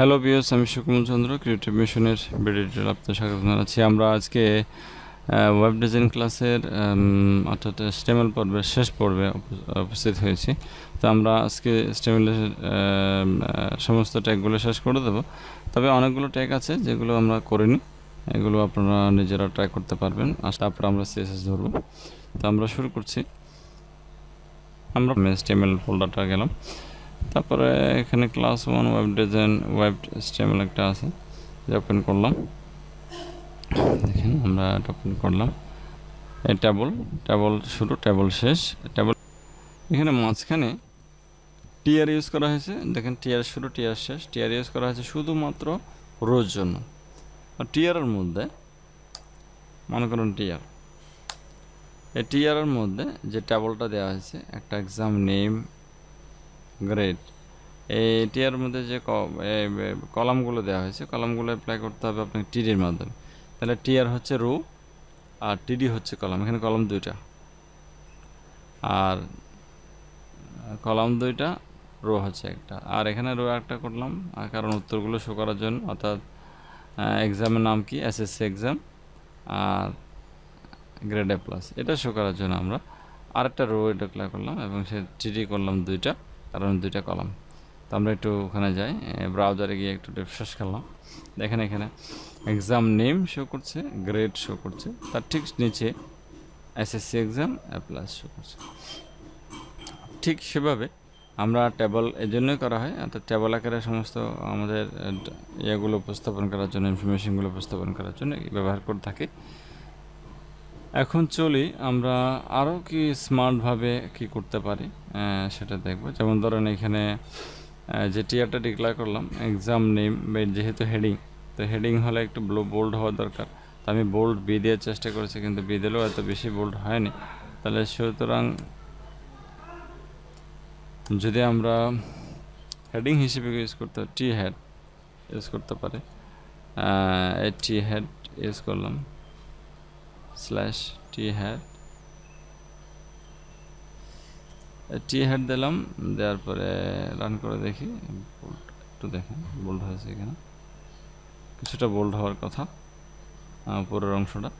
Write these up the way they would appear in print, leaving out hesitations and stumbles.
Hello viewers, আমি সুকুমার চন্দ্র creative মিশনের ভিডিওতে আপনাদের স্বাগত জানাচ্ছি। আমরা আজকে ওয়েব ডিজাইন ক্লাসের অর্থাৎ স্টেমেল পর্বের শেষ পর্বে উপস্থিত হয়েছি। তো আমরা আজকে স্টেমেলের সমস্ত ট্যাগগুলো শেষ করে দেব। তবে অনেকগুলো ট্যাগ আছে যেগুলো আমরা করিনি, এগুলো আপনারা নিজেরা ট্রাই করতে পারবেন। আর তারপর আমরা সিএসএস ধরব। তো আমরা শুরু করছি। আমরা স্টেমেল ফোল্ডারটা গেলাম, তারপরে এখানে ক্লাস 1 ওয়েব ডিজাইন ওয়েব স্টেমেল একটা আছে, যে ওপেন করলাম। দেখেন আমরা এটা ওপেন করলাম। এই টেবল শুরু, টেবল শেষ। টেবল এখানে মাঝখানে টিআর ইউজ করা হয়েছে। দেখেন টিআর শুরু, টিআর শেষ। টিআর ইউজ করা হয়েছে শুধুমাত্র রোজ জন্য। আর টিআরের মধ্যে মনে করুন টিআর, এই টিআরের মধ্যে যে টেবলটা দেওয়া হয়েছে একটা এক্সাম নেম গ্রেড, এই টিআর মধ্যে যে কলামগুলো দেওয়া হয়েছে, কলামগুলো অ্যাপ্লাই করতে হবে আপনাকে টিডির মাধ্যমে। তাহলে টিআর হচ্ছে রো আর টিডি হচ্ছে কলাম। এখানে কলাম দুইটা, আর কলাম দুইটা, রো হচ্ছে একটা। আর এখানে রো একটা করলাম কারণ উত্তরগুলো শো করার জন্য, অর্থাৎ এক্সামের নাম কি, এসএসসি এক্সাম আর গ্রেড এ প্লাস, এটা শো করার জন্য আমরা আরেকটা রো এটা অ্যাপ্লাই করলাম এবং সে টিডি করলাম দুইটা, কারণ দুইটা কলাম। তো আমরা একটু ওখানে যাই, ব্রাউজারে গিয়ে একটু রিফ্রেশ করলাম। দেখেন এখানে এক্সাম নেম শো করছে, গ্রেড শো করছে, তার ঠিক নিচে এসএসসি এক্সাম প্লাস শো করছে। ঠিক সেভাবে আমরা টেবল এই জন্যই করা হয়, অর্থাৎ টেবল আকারে সমস্ত আমাদের ইয়েগুলো উপস্থাপন করার জন্য, ইনফরমেশনগুলো উপস্থাপন করার জন্য ব্যবহার করে থাকি। এখন চলি আমরা আরও কি স্মার্টভাবে কি করতে পারি সেটা দেখব। যেমন ধরেন এখানে যে টিআরটা ডিক্লেয়ার করলাম এক্সাম নেম, যেহেতু হেডিং, তো হেডিং হলে একটু বোল্ড হওয়া দরকার। তো আমি বোল্ড বি দেওয়ার চেষ্টা করেছি, কিন্তু বি দিলেও এত বেশি বোল্ড হয়নি। তাহলে সুতরাং যদি আমরা হেডিং হিসেবে ইউজ করতে টি হেড ইউজ করতে পারি, এই টি হেড ইউজ করলাম, স্ল্যাশ টি হেড, টি হেড দিলাম, দেওয়ার পরে রান করে দেখি। একটু দেখেন বোল্ড হয়েছে, এখানে কিছুটা বোল্ড হওয়ার কথা উপরের অংশটা।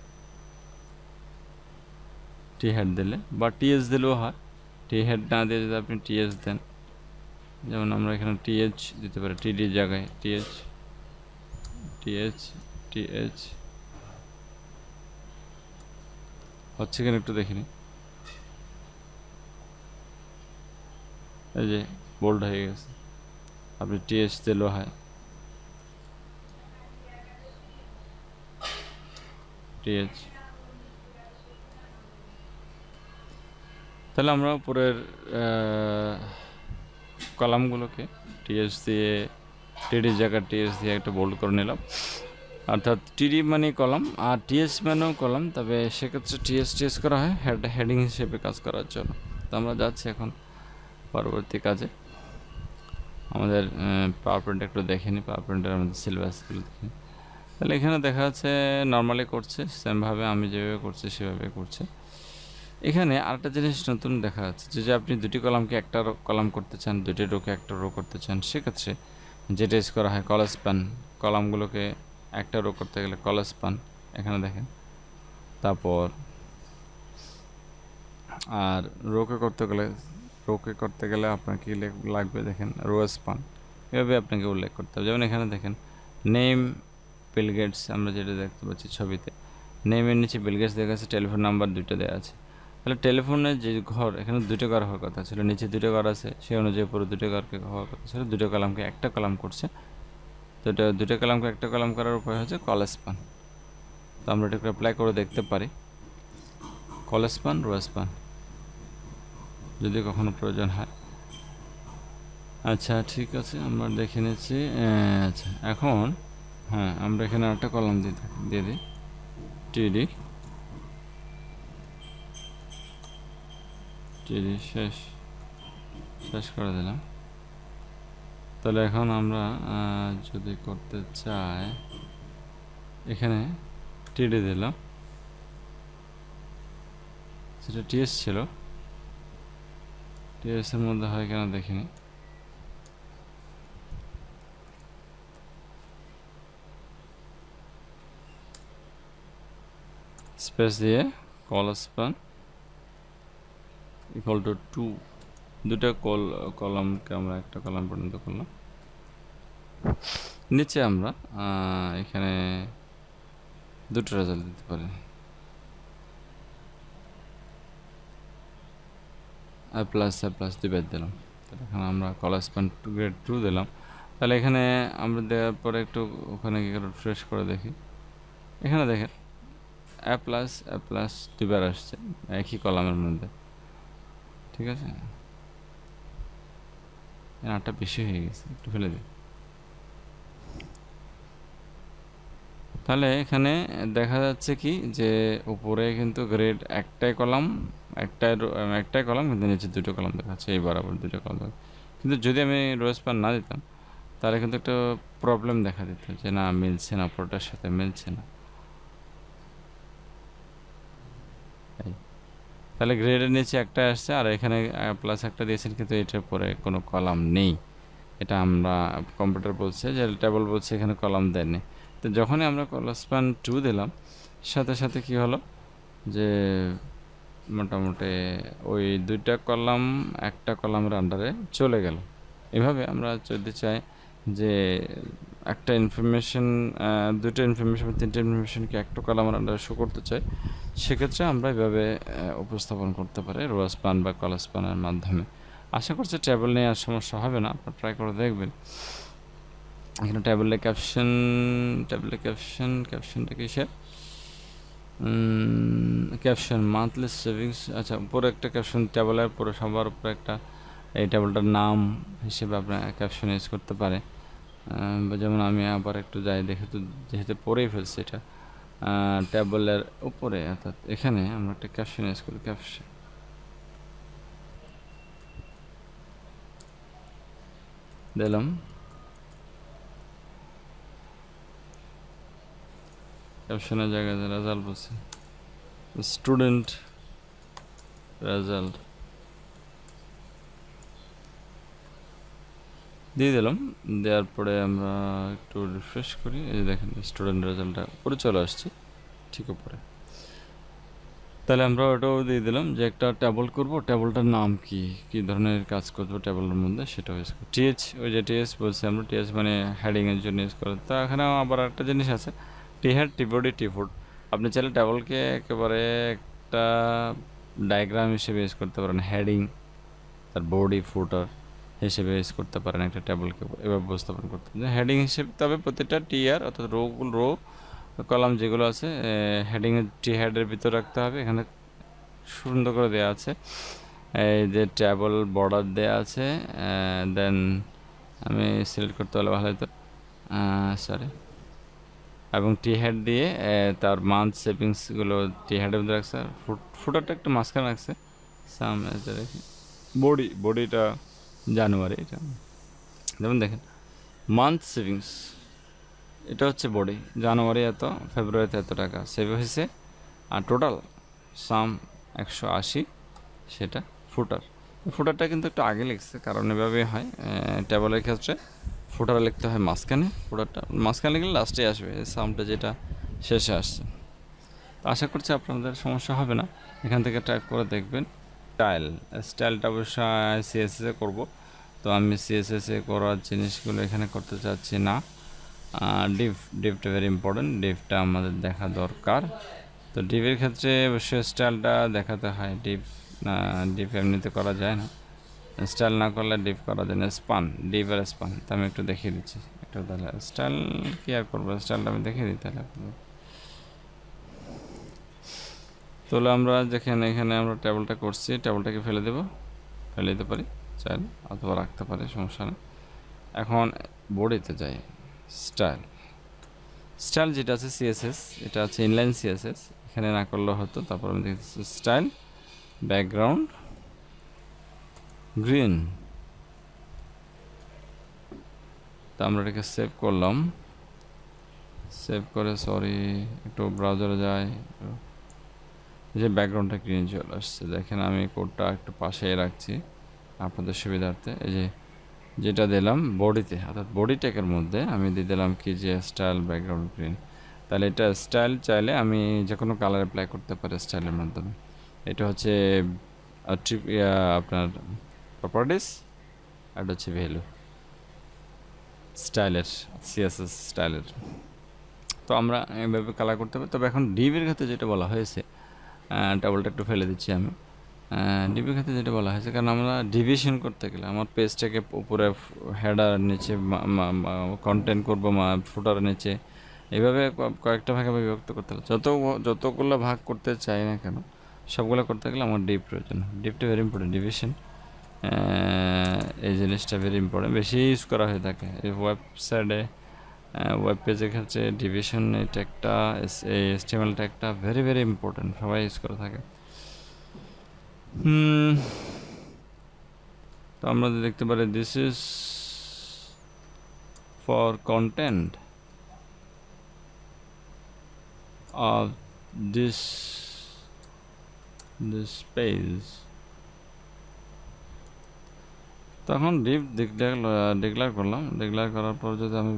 টি হেড দিলে বা টিএস দিলেও হয়, টি হেড না দিয়ে যদি আপনি টিএস দেন, যেমন আমরা এখানে টিএইচ দিতে পারি, টিডির জায়গায় টিএইচ, টিএইচ, টিএইচ হচ্ছে কিনা একটু দেখিনি। এই যে বোল্ড হয়ে গেছে। আপনি টিএইচ দিলেও হয়, টিএইচ। তাহলে আমরা উপরের কলামগুলোকে টিএস দিয়ে, টিডির জায়গায় টিএস দিয়ে একটা বোল্ড করে নিলাম। অর্থাৎ টিডি মানে কলাম আর টিএস মানেও কলাম, তবে সেক্ষেত্রে টিএস করা হয় হেডিং হিসেবে কাজ করার জন্য। তো আমরা যাচ্ছি এখন পরবর্তী কাজে। আমাদের পাওয়ার পয়েন্ট একটু দেখে নিই, পাওয়ার পয়েন্টের আমাদের সিলেবাসগুলো দেখে। তাহলে এখানে দেখা যাচ্ছে নর্মালি করছে, সেমভাবে আমি যেভাবে করছি সেভাবে করছে। এখানে আরেকটা জিনিস নতুন দেখা যাচ্ছে, যে আপনি দুটি কলামকে একটা কলাম করতে চান, দুটি রোকে একটা রো করতে চান, সেক্ষেত্রে যেটা ইউজ করা হয় কলার স্প্যান। কলামগুলোকে একটা রো করতে গেলে কলার স্প্যান এখানে দেখেন। তারপর আর রোকে করতে গেলে আপনার কি লাগবে দেখেন, রো স্প্যান। এভাবে আপনাকে উল্লেখ করতে হবে। যেমন এখানে দেখেন নেম বিল গেটস, আমরা যেটা দেখতে পাচ্ছি ছবিতে, নেমের নিচে বিল গেটস দেখা যাচ্ছে, টেলিফোন নাম্বার দুইটা দেওয়া আছে। তাহলে টেলিফোনের যে ঘর, এখানে দুটো ঘর হওয়ার কথা ছিল, নিচে দুটো ঘর আছে, সেই অনুযায়ী পুরো দুটো ঘরকে হওয়ার কথা ছিল, দুটো কলামকে একটা কলাম করছে। তো এটা দুটো কলামকে একটা কলাম করার উপায় হচ্ছে কল স্প্যান। তো আমরা এটাকে অ্যাপ্লাই করে দেখতে পারি, কল স্প্যান, রো স্প্যান, যদি কখনো প্রয়োজন হয়। আচ্ছা ঠিক আছে, আমরা দেখে নিচ্ছি। আচ্ছা এখন হ্যাঁ, আমরা এখানে একটা কলাম দিয়ে দিই, টিডি, টিডি শেষ করে দিলাম। তাহলে এখন আমরা যদি করতে চাই, এখানে টিডি দিলাম, সেটা টিএস ছিল, টিএস এর মধ্যে হয় কেন দেখিনি। স্পেস দিয়ে কলস্পান ইকুয়াল টু 2, দুটা কলামকে আমরা একটা কলাম পর্যন্ত করলাম। নিচে আমরা এখানে দুটো রেজাল্ট দিতে পারি, আই প্লাস ডিভাইড দিলাম। তাহলে এখানে আমরা কলস্পান গ্রেড 2 দিলাম। তাহলে এখানে আমরা দেওয়ার পরে একটু ওখানে গিয়ে রিফ্রেশ করে দেখি, এখানে দেখেন এ প্লাস দুবার আসছে একই কলামের মধ্যে, ঠিক আছে। আটটা বেশি হয়ে গেছে, একটু ফেলে দিই। তাহলে এখানে দেখা যাচ্ছে কি যে উপরে কিন্তু গ্রেড একটাই কলাম কিন্তু নিচে দুটো কলাম দেখাচ্ছে, এই বরাবর দুটো কলাম দেখাচ্ছে। কিন্তু যদি আমি রো স্প্যান না দিতাম তাহলে কিন্তু একটা প্রবলেম দেখা দিত যে না মিলছে না, পুরোটার সাথে মিলছে না। তাহলে গ্রেডের নিচে একটা আসছে আর এখানে প্লাস একটা দিয়েছেন, কিন্তু এটার পরে কোনো কলাম নেই। এটা আমরা কম্পিউটার বলছে যে টেবল বলছে এখানে কলাম দেয়নি। তো যখনই আমরা কলস্পান 2 দিলাম সাথে সাথে কি হলো যে মোটামুটি ওই দুইটা কলাম একটা কলামের আন্ডারে চলে গেল। এভাবে আমরা যদি চাই যে একটা ইনফরমেশন, দুটো ইনফরমেশন, তিনটে ইনফরমেশনকে একটা কলামের আন্ডারে শো করতে চাই, সেক্ষেত্রে আমরা এভাবে উপস্থাপন করতে পারি রো স্প্যান বা কলস্পানের মাধ্যমে। আশা করছি টেবিল নিয়ে আর সমস্যা হবে না, আপনারা ট্রাই করে দেখবেন। এখানে ক্যাপশনটা কিসের ক্যাপশন মান্থলি সেভিংস, আচ্ছা উপরে একটা ক্যাপশন টেবিলের পুরো সবার উপরে একটা এই টেবিলটার নাম হিসেবে আপনার ক্যাপশন ইউজ করতে পারে। যেমন আমি আবার একটু যাই দেখে, তো যেহেতু পড়েই ফেলছি এটা টেবিলের উপরে, অর্থাৎ এখানে আমরা একটা ক্যাপশন ইউজ করি, ক্যাপশন দিলাম। ক্যাপশনের জায়গায় রেজাল্ট বলছে স্টুডেন্ট রেজাল্ট দিয়ে দিলাম। দেওয়ার পরে আমরা একটু রিফ্রেশ করি, এই যে দেখেন স্টুডেন্ট রেজাল্টটা উপরে চলে আসছে ঠিক উপরে। তাহলে আমরা ওটাও দিয়ে দিলাম যে একটা টেবল করব, টেবলটার নাম কি ধরনের কাজ করবো টেবলের মধ্যে সেটা ইউজ করবো। টিএচ, ওই যে টিএস বলছি আমরা, টিএস মানে হেডিংয়ের জন্য ইউজ করে। তা এখানে আবার একটা জিনিস আছে টি হেড, টি বডি, টি ফুট। আপনি চাইলে টেবলকে একেবারে একটা ডায়াগ্রাম হিসেবে ইউজ করতে পারেন, হেডিং তার বডি ফুটার হিসেবে ইউজ করতে পারেন একটা টেবলকে এভাবে উপস্থাপন করতে পারেন হেডিং হিসেবে। তবে প্রতিটা টিআর অর্থাৎ রো কলাম যেগুলো আছে হেডিংয়ের টি হেডের ভিতর রাখতে হবে। এখানে সুন্দর করে দেওয়া আছে এই যে টেবল বর্ডার দেওয়া আছে, দেন আমি সিলেক্ট করতে হলে ভালো হতো, সরি, এবং টি হেড দিয়ে তার মান্থ সেভিংসগুলো টি হেডের মধ্যে রাখছে। ফুটারটা একটু মাঝখানে রাখছে, বডিটা জানুয়ারি, এটা যেমন দেখেন মান্থ সেভিংস, এটা হচ্ছে বডি, জানুয়ারি এত, ফেব্রুয়ারিতে এত টাকা সেভ হয়েছে, আর টোটাল সাম 180, সেটা ফুটারটা কিন্তু একটু আগে লিখছে, কারণ এভাবে হয় টেবলের ক্ষেত্রে ফুটার লিখতে হয় মাঝখানে, ফুটারটা মাঝখানে লিখলে লাস্টে আসবে সামটা যেটা শেষে আসছে। তো আশা করছি আপনাদের সমস্যা হবে না, এখান থেকে টাইপ করে দেখবেন। স্টাইলটা অবশ্যই সিএসএসে করব, তো আমি সিএসএসে করার জিনিসগুলো এখানে করতে চাচ্ছি না। ডিভটা ভেরি ইম্পর্টেন্ট, ডিভটা আমাদের দেখা দরকার। তো ডিভের ক্ষেত্রে অবশ্যই স্টাইলটা দেখাতে হয়, ডিভ এমনিতে করা যায় না, স্টাইল না করলে ডিভ করা যায় না। ডিভ আর স্পান, তো আমি একটু দেখিয়ে দিচ্ছি একটু, তাহলে স্টাইল কি আর করবো, স্টাইলটা আমি দেখিয়ে দিই তাহলে। তাহলে আমরা যেখানে এখানে আমরা টেবলটা করছি, টেবলটাকে ফেলে দিতে পারি চাইলে, অথবা রাখতে পারি, সমস্যা নেই। এখন বডিতে যাই, স্টাইল যেটা আছে সিএসএস, এটা আছে ইনলাইন সিএসএস, এখানে না করলেও হতো। তারপর আমি দেখছি স্টাইল ব্যাকগ্রাউন্ড গ্রিন, তা আমরা এটাকে সেভ করলাম। সেভ করে একটু ব্রাউজারে যাই, যে ব্যাকগ্রাউন্ডটা গ্রিন চলে আসছে। দেখেন আমি কোডটা একটু পাশেই রাখছি আপনাদের সুবিধার্থে। এই যে যেটা দিলাম বডিতে, অর্থাৎ বডি ট্যাগের মধ্যে আমি দিয়ে দিলাম কি যে স্টাইল ব্যাকগ্রাউন্ড গ্রিন। তাহলে এটা স্টাইল চাইলে আমি যে কোনো কালার অ্যাপ্লাই করতে পারি স্টাইলের মাধ্যমে। এটা হচ্ছে আপনার প্রপার্টিস, আর এটা হচ্ছে ভ্যালু স্টাইলের, সিএসএস স্টাইলের। তো আমরা এভাবে কালার করতে পারি। তবে এখন ডিভির ক্ষেত্রে যেটা বলা হয়েছে, ডাবলটা একটু ফেলে দিচ্ছি আমি। ডিভির ক্ষেত্রে যেটা বলা হয়েছে, কারণ আমরা ডিভিশন করতে গেলে আমার পেজটাকে উপরে হেডার নিচে কন্টেন্ট করবো ফুটার নিচে, এইভাবে কয়েকটা ভাগে বিভক্ত করতে হবে। যতগুলো ভাগ করতে চাই না কেন, সবগুলো করতে গেলে আমার ডিপ প্রয়োজন। ডিপটা ভেরি ইম্পর্টেন্ট, ডিভিশন এই জিনিসটা ভেরি ইম্পর্টেন্ট, বেশি ইউজ করা হয়ে থাকে এই ওয়েবসাইটে, ওয়েব পেজের ক্ষেত্রে ডিভিশন এটা একটা, HTML-টা একটা ভেরি ভেরি ইম্পর্টেন্ট, সবাই ইউজ করে থাকে। তো আমরা দেখতে পারি this is for content of this page। তখন ডিপ ডিক্লেয়ার করলাম। ডিক্লেয়ার করার পর যদি আমি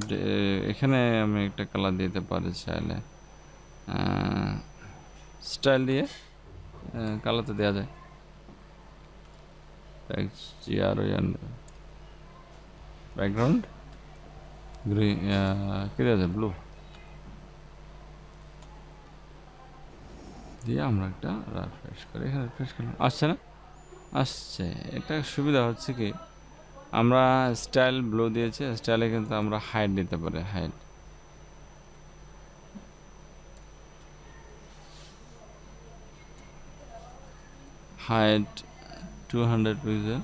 এখানে আমি একটা কালার দিতে পারি চাইলে, স্টাইল দিয়ে কালার তো দেওয়া যায়, ব্যাকগ্রাউন্ড গ্রিন, কী দেওয়া যায়, ব্লু দিয়ে আমরা একটা রিফ্রেশ করি। এখানে রিফ্রেশ করলাম, আসছে না? আসছে। এটা সুবিধা হচ্ছে কি, আমরা স্টাইল ব্লু দিয়েছি, স্টাইলে কিন্তু আমরা হাইট দিতে পারি, হাইট 200 পিক্সেল,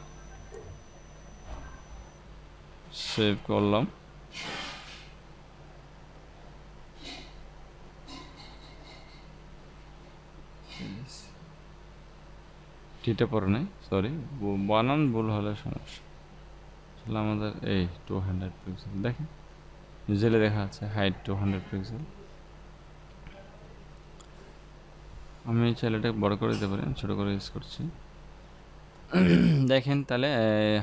সেভ করলাম। টিটা পরে নাই, সরি, বানান ভুল হলে সমস্যা। আসলে আমাদের এই 200 পিক্সেল দেখেন, ইউজুয়ালি দেখা যাচ্ছে হাইট 200 পিক্সেল। আমি চাইলে এটা বড় করে দিতে পারি, ছোটো করে ইউজ করছি। দেখেন তাহলে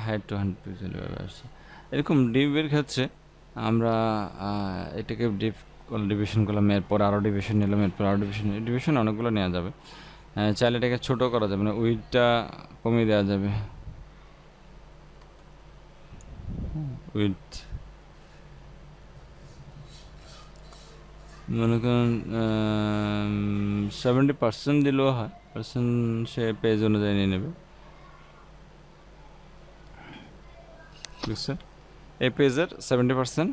হাইট 200 পিক্সেল আসছে। এরকম ডিপের ক্ষেত্রে আমরা এটাকে ডিভিশন করলাম, এরপর আরও ডিভিশন নিলাম, এরপর আরও ডিভিশন অনেকগুলো নেওয়া যাবে। চাইলে এটাকে ছোটো করা যাবে, মানে উইডটা কমিয়ে দেওয়া যাবে, উইড মনে করেন 70% দিলেও হয়, পার্সেন্ট সে পেজ অনুযায়ী নিয়ে নেবে। বুঝছেন, এই পেজের 70%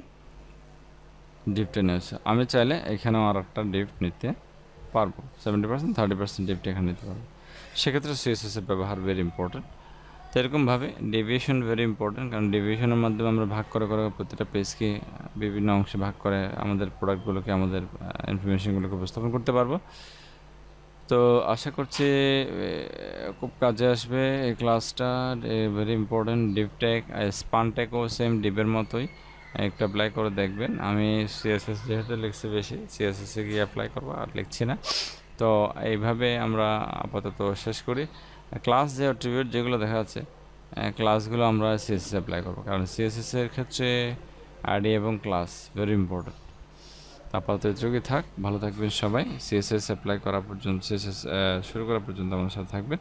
ডিপটা নিয়েছে। আমি চাইলে এখানেও আর একটা ডিপ নিতে পারবো, 70% 30% ডিপটা এখানে নিতে পারবো। সেক্ষেত্রে সিএসএসের ব্যবহার ভেরি ইম্পর্টেন্ট। তো এরকমভাবে ডেভিয়েশন ভেরি ইম্পর্টেন্ট, কারণ ডেভিয়েশনের মাধ্যমে আমরা ভাগ করে প্রতিটা পেজকে বিভিন্ন অংশে ভাগ করে আমাদের প্রোডাক্টগুলোকে, আমাদের ইনফরমেশনগুলোকে উপস্থাপন করতে পারবো। তো আশা করছি খুব কাজে আসবে এই ক্লাসটা, very important. Div tag, span ট্যাগও সেম ডিপের মতোই একটা অ্যাপ্লাই করে দেখবেন। আমি সিএসএস যেহেতু লিখছি বেশি, সিএসএসে গিয়ে অ্যাপ্লাই করবো, আর লিখছি না। তো এইভাবে আমরা আপাতত শেষ করি। ক্লাস যে অ্যাট্রিবিউট যেগুলো দেখা যাচ্ছে, ক্লাসগুলো আমরা সিএসএস অ্যাপ্লাই করবো, কারণ সিএসএসের ক্ষেত্রে আইডি এবং ক্লাস ভেরি ইম্পর্টেন্ট। আপাতত যোগী থাক, ভালো থাকবেন সবাই। সিএসএস অ্যাপ্লাই করা পর্যন্ত, সিএসএস শুরু করা পর্যন্ত আমার সাথে থাকবেন।